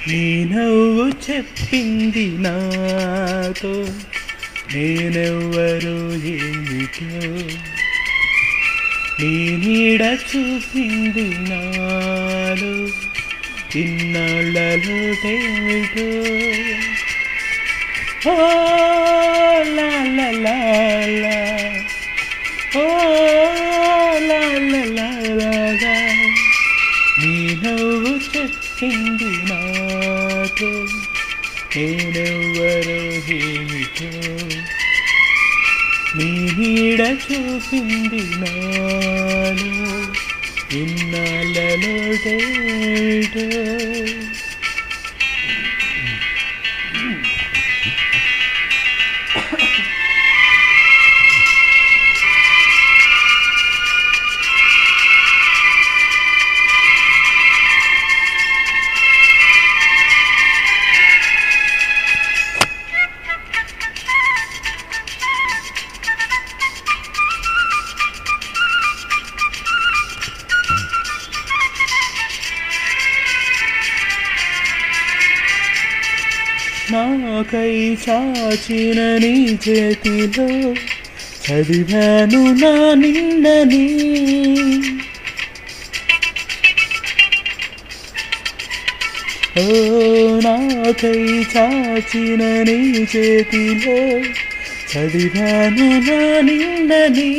నీ నవ్వు చెప్పింది నాతో నేనెవ్వరో ఏమిటో, నీ నీడ చూపింది నాలో ఇన్నాళ్ళలో ఏమిటో. ఓ లా లా లా లా, ఓ లా లా లా లా, నీ నవ్వు చెప్పింది నాతో నేనెవ్వరో ఏమిటో, నీ నీడ చూపింది నాలో ఇన్నాళ్ళలో ఏమిటో. నాకై చాచిన నీ చేతిలో చదివాను నా నిన్నని, ఓ నాకై చాచిన నీ చేతిలో చదివాను నా నిన్నని,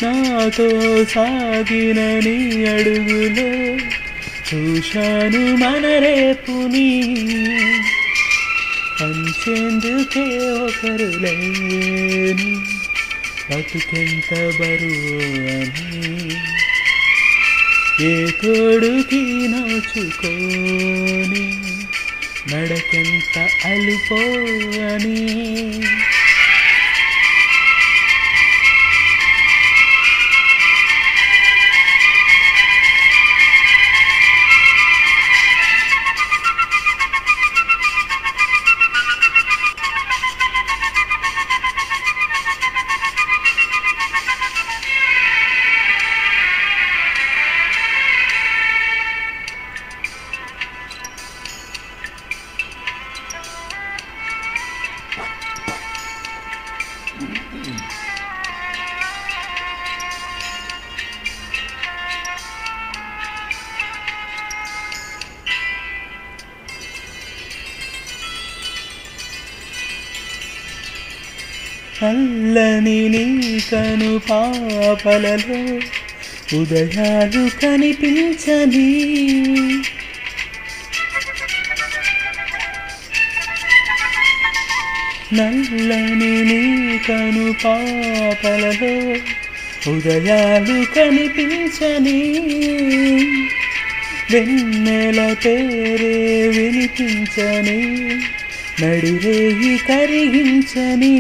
నాతో సాగిన నీ అడుగులో చూశాను మన రేపుని, పంచేందుకే ఒకరు లేని బతుకెంత బరువు అని, ఏ తోడుకి నోచుకోని నడకెంత అలుపో అని. చల్లని నీ కను పాపలలో ఉదయాలు కనిపించని, నల్లని నీ కను పాపలలో ఉదయాలు కనిపించని, వెన్నెల పేరే వినిపించని, నడిరేయి కరిగించని,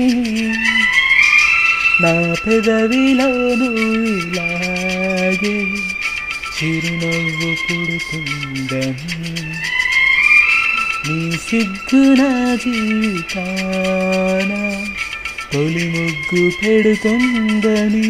నా పెదవిలోను ఇలాగే చిరునవ్వు పుడుతుందని, నీ సిగ్గు నా జీవితాన తొలి ముగ్గు పెడుతుందని.